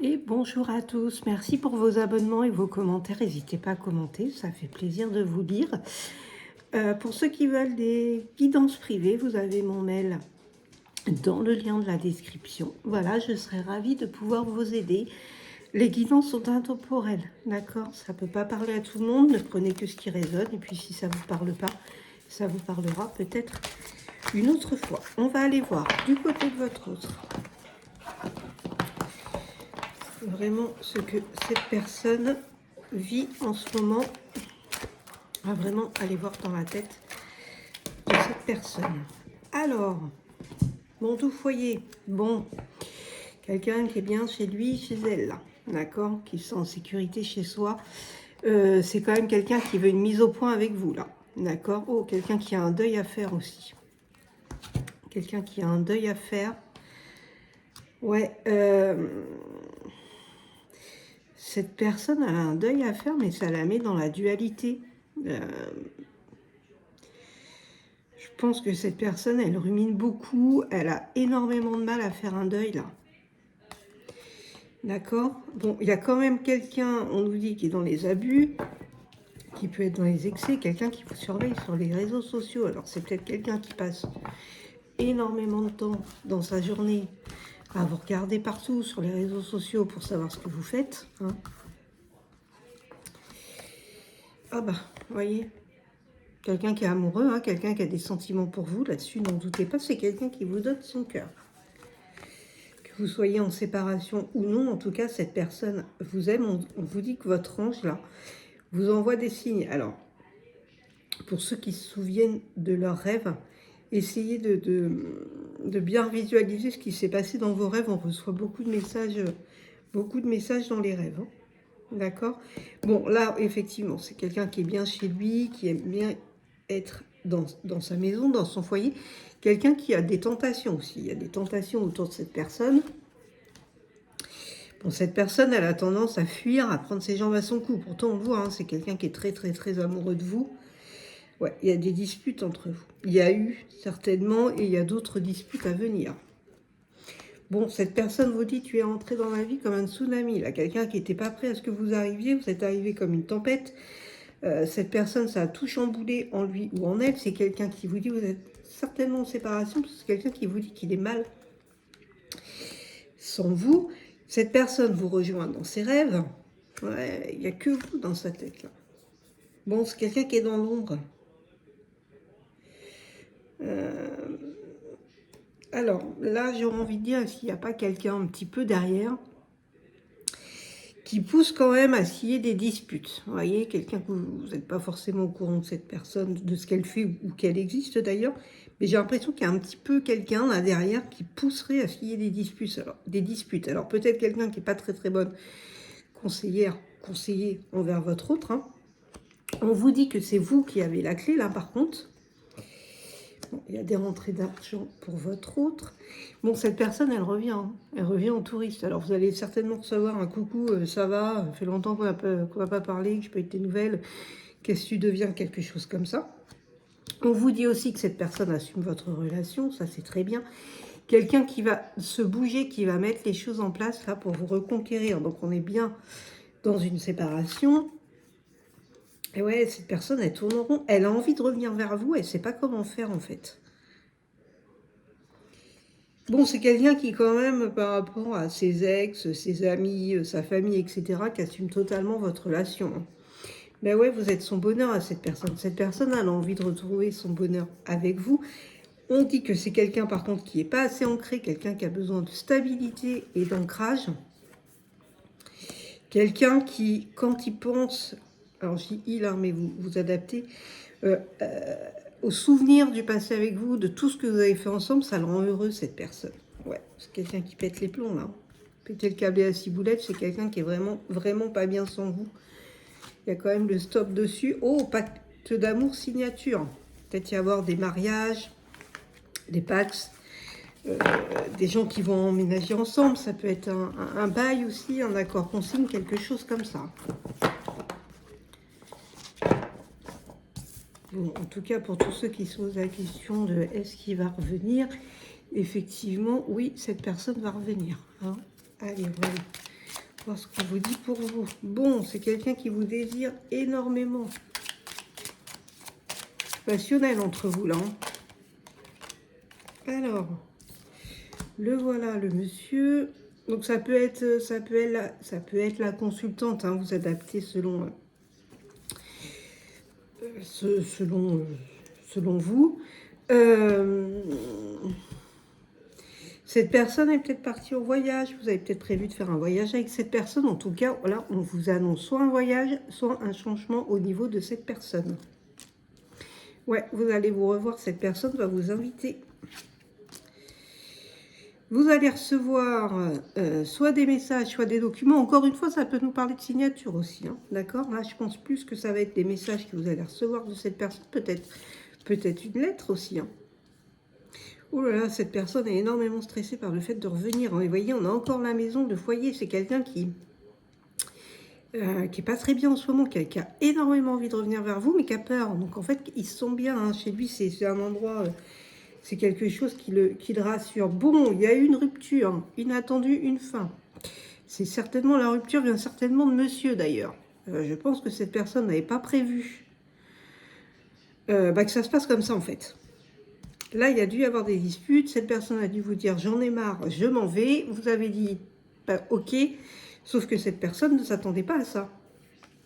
Et bonjour à tous, merci pour vos abonnements et vos commentaires, n'hésitez pas à commenter, ça fait plaisir de vous lire. Pour ceux qui veulent des guidances privées, vous avez mon mail dans le lien de la description. Voilà, je serai ravie de pouvoir vous aider. Les guidances sont intemporelles, d'accord? Ça ne peut pas parler à tout le monde, ne prenez que ce qui résonne, et puis si ça ne vous parle pas, ça vous parlera peut-être une autre fois. On va aller voir du côté de votre autre. Vraiment ce que cette personne vit en ce moment. On va vraiment aller voir dans la tête de cette personne. Alors, mon doux foyer, bon, quelqu'un qui est bien chez lui, chez elle, là, d'accord, qui se sent en sécurité chez soi. C'est quand même quelqu'un qui veut une mise au point avec vous, là, d'accord. Oh, quelqu'un qui a un deuil à faire aussi. Quelqu'un qui a un deuil à faire. Ouais, cette personne, elle a un deuil à faire, mais ça la met dans la dualité. Je pense que cette personne, elle rumine beaucoup. Elle a énormément de mal à faire un deuil, là. D'accord? Bon, il y a quand même quelqu'un, on nous dit, qui est dans les abus, qui peut être dans les excès, quelqu'un qui vous surveille sur les réseaux sociaux. Alors, c'est peut-être quelqu'un qui passe énormément de temps dans sa journée à vous regarder partout sur les réseaux sociaux pour savoir ce que vous faites. Hein. Ah bah, vous voyez, quelqu'un qui est amoureux, hein, quelqu'un qui a des sentiments pour vous, là-dessus, n'en doutez pas, c'est quelqu'un qui vous donne son cœur. Que vous soyez en séparation ou non, en tout cas, cette personne vous aime. On vous dit que votre ange, là, vous envoie des signes. Alors, pour ceux qui se souviennent de leurs rêves, essayez de bien visualiser ce qui s'est passé dans vos rêves. On reçoit beaucoup de messages dans les rêves. Hein. D'accord? Bon, là, effectivement, c'est quelqu'un qui est bien chez lui, qui aime bien être dans sa maison, dans son foyer. Quelqu'un qui a des tentations aussi. Il y a des tentations autour de cette personne. Bon, cette personne, elle a tendance à fuir, à prendre ses jambes à son cou. Pourtant, on voit, hein, c'est quelqu'un qui est très, très, très amoureux de vous. Ouais, il y a des disputes entre vous. Il y a eu, certainement, et il y a d'autres disputes à venir. Bon, cette personne vous dit, tu es entré dans ma vie comme un tsunami. Là, quelqu'un qui n'était pas prêt à ce que vous arriviez, vous êtes arrivé comme une tempête. Cette personne, ça a tout chamboulé en lui ou en elle. C'est quelqu'un qui vous dit, vous êtes certainement en séparation, parce que c'est quelqu'un qui vous dit qu'il est mal sans vous. Cette personne vous rejoint dans ses rêves. Ouais, il n'y a que vous dans sa tête, là. Bon, c'est quelqu'un qui est dans l'ombre. Alors, là, j'aurais envie de dire, s'il n'y a pas quelqu'un un petit peu derrière qui pousse quand même à s'il y ait des disputes. Vous voyez, quelqu'un que vous n'êtes pas forcément au courant de cette personne, de ce qu'elle fait ou qu'elle existe d'ailleurs, mais j'ai l'impression qu'il y a un petit peu quelqu'un là derrière qui pousserait à ce qu'il y ait des disputes. Alors peut-être quelqu'un qui n'est pas très très bonne conseiller envers votre autre. Hein. On vous dit que c'est vous qui avez la clé là par contre. Bon, il y a des rentrées d'argent pour votre autre. Bon, cette personne, elle revient. Hein. Elle revient en touriste. Alors, vous allez certainement recevoir un coucou, ça va, ça fait longtemps qu'on n'a pas parlé, que je peux être tes nouvelles. Qu'est-ce que tu deviens, quelque chose comme ça. On vous dit aussi que cette personne assume votre relation, ça c'est très bien. Quelqu'un qui va se bouger, qui va mettre les choses en place là pour vous reconquérir. Donc, on est bien dans une séparation. Et ouais, cette personne, elle tourne en rond. Elle a envie de revenir vers vous, elle ne sait pas comment faire en fait. Bon, c'est quelqu'un qui quand même, par rapport à ses ex, ses amis, sa famille, etc., qui assume totalement votre relation. Ben ouais, vous êtes son bonheur à cette personne. Cette personne, elle a envie de retrouver son bonheur avec vous. On dit que c'est quelqu'un, par contre, qui n'est pas assez ancré, quelqu'un qui a besoin de stabilité et d'ancrage. Quelqu'un qui, quand il pense, alors je dis il, hein, mais vous adaptez, au souvenir du passé avec vous, de tout ce que vous avez fait ensemble, ça le rend heureux, cette personne. Ouais, c'est quelqu'un qui pète les plombs, là. Péter le câble à 6 boulettes, c'est quelqu'un qui est vraiment, vraiment pas bien sans vous. Il y a quand même le stop dessus. Oh, pacte d'amour signature. Peut-être y avoir des mariages, des pactes, des gens qui vont emménager ensemble. Ça peut être un bail aussi, un accord consigne, quelque chose comme ça. Bon, en tout cas, pour tous ceux qui se posent la question de est-ce qu'il va revenir, effectivement, oui, cette personne va revenir. Hein. Allez, voilà. voir ce qu'on vous dit pour vous. Bon, c'est quelqu'un qui vous désire énormément. Passionnel entre vous, là. Alors, le voilà, le monsieur. Donc, ça peut être la consultante. Hein, vous adaptez selon vous. Cette personne est peut-être partie au voyage. Vous avez peut-être prévu de faire un voyage avec cette personne. En tout cas, voilà, on vous annonce soit un voyage, soit un changement au niveau de cette personne. Ouais, vous allez vous revoir. Cette personne va vous inviter. Vous allez recevoir soit des messages, soit des documents. Encore une fois, ça peut nous parler de signature aussi. Hein, d'accord? Là, je pense plus que ça va être des messages que vous allez recevoir de cette personne. Peut-être une lettre aussi. Hein. Oh là là, cette personne est énormément stressée par le fait de revenir. Et vous voyez, on a encore la maison, le foyer. C'est quelqu'un qui est pas très bien en ce moment, qui a énormément envie de revenir vers vous, mais qui a peur. Donc en fait, il se sent bien. Hein. Chez lui, c'est un endroit... c'est quelque chose qui le rassure. Bon, il y a eu une rupture, inattendue, une fin. C'est certainement, la rupture vient certainement de monsieur d'ailleurs. Je pense que cette personne n'avait pas prévu que ça se passe comme ça en fait. Là, il y a dû y avoir des disputes. Cette personne a dû vous dire j'en ai marre, je m'en vais. Vous avez dit ok, sauf que cette personne ne s'attendait pas à ça.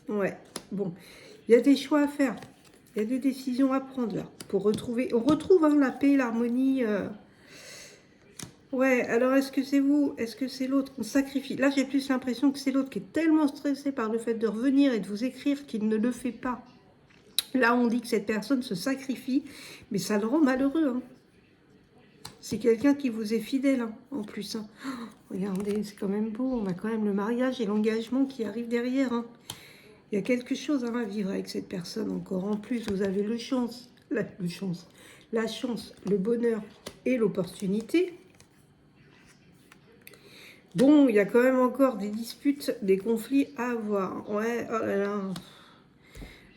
Ouais, bon, il y a des choix à faire. Il y a des décisions à prendre là pour retrouver. On retrouve hein, la paix, l'harmonie. Ouais, alors est-ce que c'est vous? Est-ce que c'est l'autre? On sacrifie. Là, j'ai plus l'impression que c'est l'autre qui est tellement stressé par le fait de revenir et de vous écrire qu'il ne le fait pas. Là, on dit que cette personne se sacrifie, mais ça le rend malheureux. Hein. C'est quelqu'un qui vous est fidèle, hein, en plus. Hein. Oh, regardez, c'est quand même beau. On a quand même le mariage et l'engagement qui arrivent derrière. Hein. Il y a quelque chose à vivre avec cette personne encore. En plus, vous avez la chance, le bonheur et l'opportunité. Bon, il y a quand même encore des disputes, des conflits à avoir. Ouais, oh là là.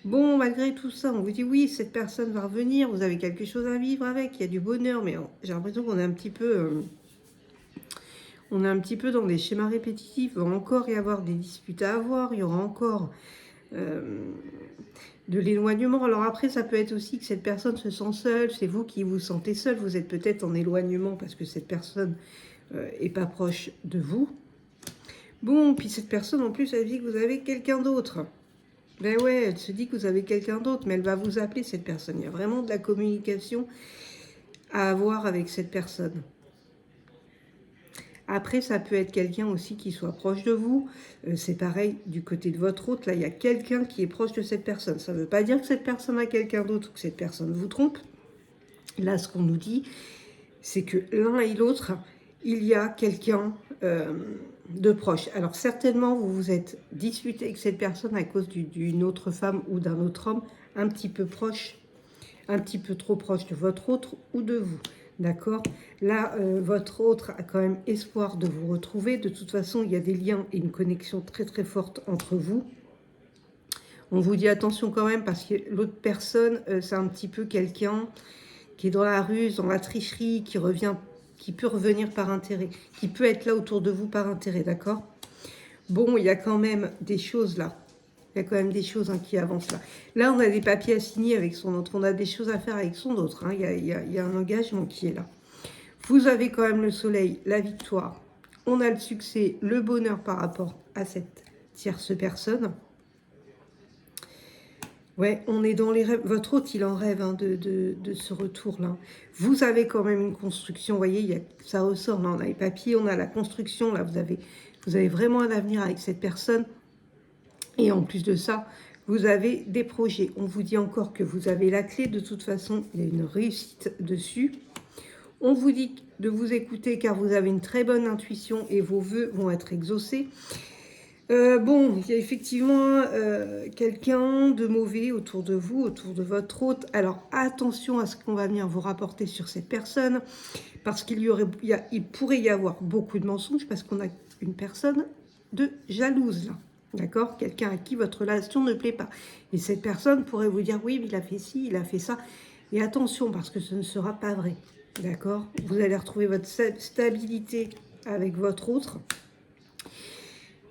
Bon, malgré tout ça, on vous dit oui, cette personne va revenir, vous avez quelque chose à vivre avec, il y a du bonheur, mais j'ai l'impression qu'on est un petit peu... on est un petit peu dans des schémas répétitifs. Il va encore y avoir des disputes à avoir, il y aura encore de l'éloignement. Alors après, ça peut être aussi que cette personne se sent seule, c'est vous qui vous sentez seul, vous êtes peut-être en éloignement parce que cette personne est pas proche de vous. Bon, puis cette personne, en plus, elle dit que vous avez quelqu'un d'autre. Ben ouais, elle se dit que vous avez quelqu'un d'autre, mais elle va vous appeler, cette personne. Il y a vraiment de la communication à avoir avec cette personne. Après, ça peut être quelqu'un aussi qui soit proche de vous. C'est pareil du côté de votre autre. Là, il y a quelqu'un qui est proche de cette personne. Ça ne veut pas dire que cette personne a quelqu'un d'autre ou que cette personne vous trompe. Là, ce qu'on nous dit, c'est que l'un et l'autre, il y a quelqu'un de proche. Alors, certainement, vous vous êtes disputé avec cette personne à cause d'une autre femme ou d'un autre homme un petit peu proche, un petit peu trop proche de votre autre ou de vous. D'accord? Là, votre autre a quand même espoir de vous retrouver. De toute façon, il y a des liens et une connexion très très forte entre vous. On vous dit attention quand même parce que l'autre personne, c'est un petit peu quelqu'un qui est dans la ruse, dans la tricherie, qui peut revenir par intérêt, qui peut être là autour de vous par intérêt, d'accord? Bon, il y a quand même des choses là. Il y a quand même des choses hein, qui avancent là. Là, on a des papiers à signer avec son autre. On a des choses à faire avec son autre. Hein. Il y a un engagement qui est là. Vous avez quand même le soleil, la victoire. On a le succès, le bonheur par rapport à cette tierce personne. Ouais, on est dans les rêves. Votre hôte, il en rêve hein, de ce retour-là. Vous avez quand même une construction. Vous voyez, ça ressort. Là, on a les papiers, on a la construction. Là, vous avez vraiment un avenir avec cette personne. Et en plus de ça, vous avez des projets. On vous dit encore que vous avez la clé. De toute façon, il y a une réussite dessus. On vous dit de vous écouter car vous avez une très bonne intuition et vos vœux vont être exaucés. Bon, il y a effectivement quelqu'un de mauvais autour de vous, autour de votre hôte. Alors attention à ce qu'on va venir vous rapporter sur cette personne parce qu'il pourrait y avoir beaucoup de mensonges parce qu'on a une personne de jalouse là. D'accord? Quelqu'un à qui votre relation ne plaît pas. Et cette personne pourrait vous dire oui, mais il a fait ci, il a fait ça. Et attention parce que ce ne sera pas vrai. D'accord? Vous allez retrouver votre stabilité avec votre autre.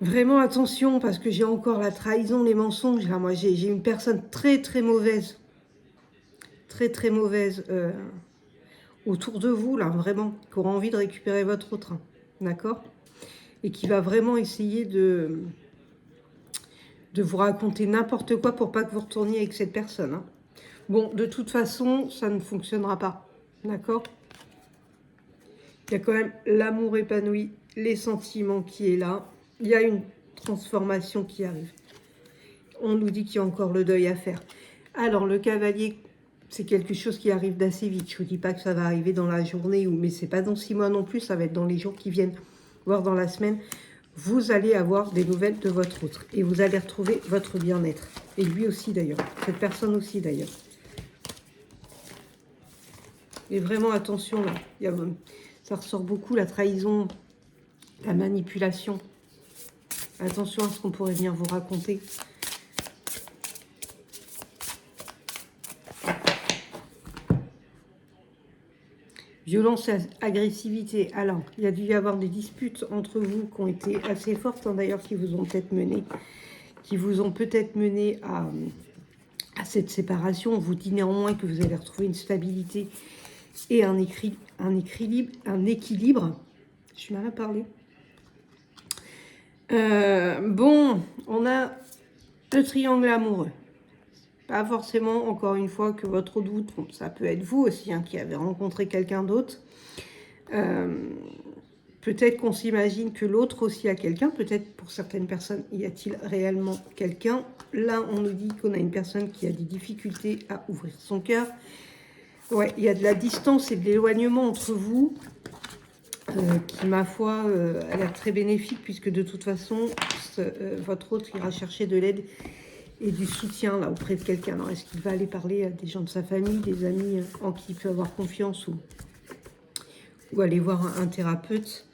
Vraiment attention, parce que j'ai encore la trahison, les mensonges. Là, moi, j'ai une personne très, très mauvaise. Très, très mauvaise autour de vous, là, vraiment, qui aura envie de récupérer votre autre. D'accord? Et qui va vraiment essayer de vous raconter n'importe quoi pour pas que vous retourniez avec cette personne. Hein. Bon, de toute façon, ça ne fonctionnera pas. D'accord? Il y a quand même l'amour épanoui, les sentiments qui est là. Il y a une transformation qui arrive. On nous dit qu'il y a encore le deuil à faire. Alors, le cavalier, c'est quelque chose qui arrive d'assez vite. Je ne vous dis pas que ça va arriver dans la journée, mais ce n'est pas dans 6 mois non plus. Ça va être dans les jours qui viennent, voire dans la semaine. Vous allez avoir des nouvelles de votre autre. Et vous allez retrouver votre bien-être. Et lui aussi, d'ailleurs. Cette personne aussi, d'ailleurs. Et vraiment, attention, là. Ça ressort beaucoup, la trahison, la manipulation. Attention à ce qu'on pourrait venir vous raconter. Violence et agressivité. Alors, il y a dû y avoir des disputes entre vous qui ont été assez fortes, hein, d'ailleurs, qui vous ont peut-être mené à cette séparation. On vous dit néanmoins que vous allez retrouver une stabilité et un équilibre. Je suis mal à parler. Bon, on a le triangle amoureux. Pas forcément, encore une fois, que votre doute, bon, ça peut être vous aussi, hein, qui avez rencontré quelqu'un d'autre. Peut-être qu'on s'imagine que l'autre aussi a quelqu'un. Peut-être pour certaines personnes, y a-t-il réellement quelqu'un? Là, on nous dit qu'on a une personne qui a des difficultés à ouvrir son cœur. Ouais, il y a de la distance et de l'éloignement entre vous. Qui, ma foi, a l'air très bénéfique, puisque de toute façon, votre autre ira chercher de l'aide et du soutien là auprès de quelqu'un. Alors, est-ce qu'il va aller parler à des gens de sa famille, des amis en qui il peut avoir confiance, ou aller voir un thérapeute?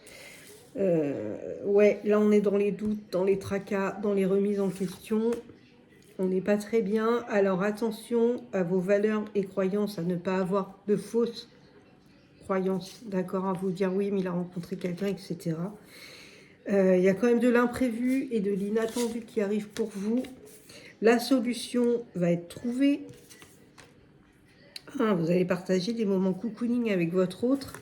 Ouais, là, on est dans les doutes, dans les tracas, dans les remises en question. On n'est pas très bien. Alors, attention à vos valeurs et croyances, à ne pas avoir de fausses croyances, d'accord, à vous dire oui, mais il a rencontré quelqu'un, etc. Il y a quand même de l'imprévu et de l'inattendu qui arrive pour vous. La solution va être trouvée. Ah, vous allez partager des moments cocooning avec votre autre.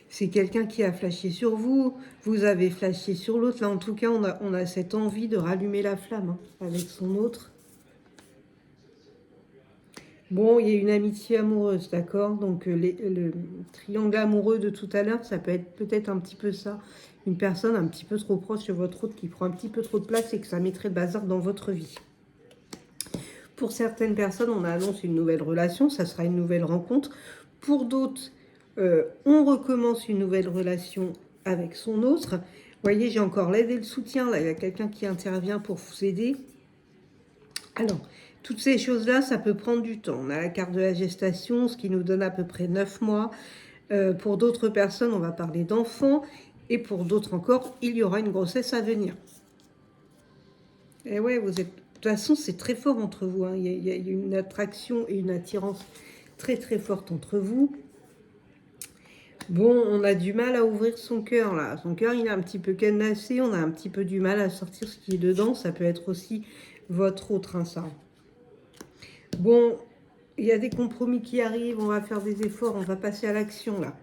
C'est quelqu'un qui a flashé sur vous. Vous avez flashé sur l'autre. Là, en tout cas, on a cette envie de rallumer la flamme, hein, avec son autre. Bon, il y a une amitié amoureuse, d'accord? Donc, le triangle amoureux de tout à l'heure, ça peut être peut-être un petit peu ça. Une personne un petit peu trop proche de votre autre qui prend un petit peu trop de place et que ça mettrait le bazar dans votre vie. Pour certaines personnes, on annonce une nouvelle relation, ça sera une nouvelle rencontre. Pour d'autres, on recommence une nouvelle relation avec son autre. Vous voyez, j'ai encore l'aide et le soutien. Là, il y a quelqu'un qui intervient pour vous aider. Alors, toutes ces choses-là, ça peut prendre du temps. On a la carte de la gestation, ce qui nous donne à peu près 9 mois. Pour d'autres personnes, on va parler d'enfants. Et pour d'autres encore, il y aura une grossesse à venir. Et ouais, vous êtes... De toute façon, c'est très fort entre vous. Hein. Il y a une attraction et une attirance très très forte entre vous. Bon, on a du mal à ouvrir son cœur là. Son cœur, il est un petit peu cadenassé. On a un petit peu du mal à sortir ce qui est dedans. Ça peut être aussi votre autre, hein, ça. Bon, il y a des compromis qui arrivent. On va faire des efforts. On va passer à l'action là.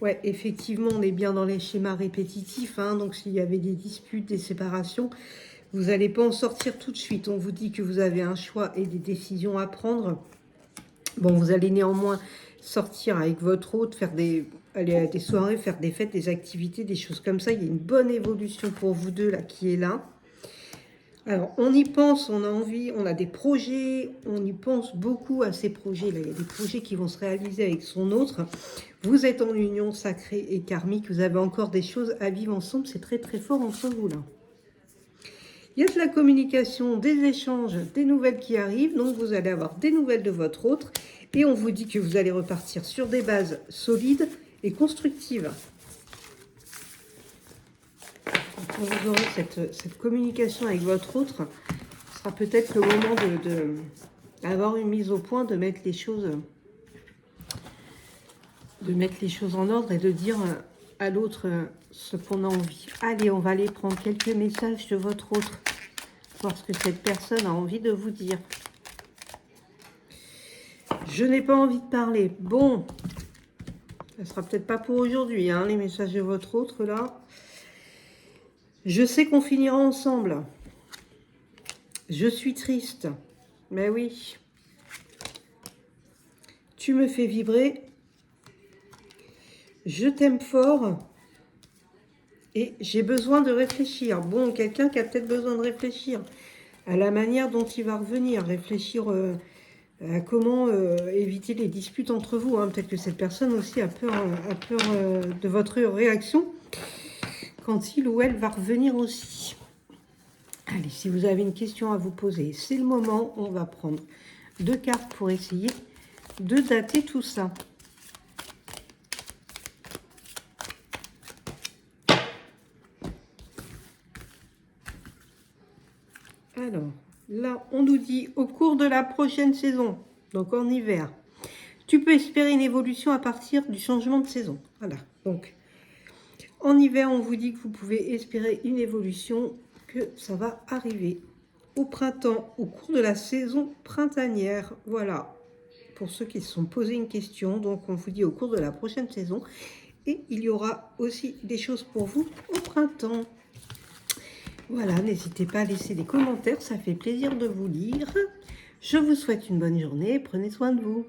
Ouais, effectivement, on est bien dans les schémas répétitifs. Hein, donc, s'il y avait des disputes, des séparations, vous n'allez pas en sortir tout de suite. On vous dit que vous avez un choix et des décisions à prendre. Bon, vous allez néanmoins sortir avec votre autre, aller à des soirées, faire des fêtes, des activités, des choses comme ça. Il y a une bonne évolution pour vous deux là qui est là. Alors, on y pense, on a envie, on a des projets, on y pense beaucoup à ces projets-là. Il y a des projets qui vont se réaliser avec son autre. Vous êtes en union sacrée et karmique. Vous avez encore des choses à vivre ensemble. C'est très très fort entre vous là. Il y a de la communication, des échanges, des nouvelles qui arrivent. Donc, vous allez avoir des nouvelles de votre autre. Et on vous dit que vous allez repartir sur des bases solides et constructives. Quand vous aurez cette communication avec votre autre, ce sera peut-être le moment d'avoir une mise au point, de mettre les choses de mettre les choses en ordre et de dire à l'autre ce qu'on a envie. Allez, on va aller prendre quelques messages de votre autre, voir ce que cette personne a envie de vous dire. Je n'ai pas envie de parler. Bon, ça sera peut-être pas pour aujourd'hui, hein, les messages de votre autre, là. Je sais qu'on finira ensemble. Je suis triste. Mais oui. Tu me fais vibrer. Je t'aime fort. Et j'ai besoin de réfléchir. Bon, quelqu'un qui a peut-être besoin de réfléchir à la manière dont il va revenir. Réfléchir à comment éviter les disputes entre vous. Hein. Peut-être que cette personne aussi a peur de votre réaction quand il ou elle va revenir aussi. Allez, si vous avez une question à vous poser, c'est le moment. On va prendre 2 cartes pour essayer de dater tout ça. Alors, là, on nous dit au cours de la prochaine saison, donc en hiver, tu peux espérer une évolution à partir du changement de saison. Voilà, donc en hiver, on vous dit que vous pouvez espérer une évolution, que ça va arriver au printemps, au cours de la saison printanière. Voilà, pour ceux qui se sont posé une question, donc on vous dit au cours de la prochaine saison. Et il y aura aussi des choses pour vous au printemps. Voilà, n'hésitez pas à laisser des commentaires, ça fait plaisir de vous lire. Je vous souhaite une bonne journée, prenez soin de vous.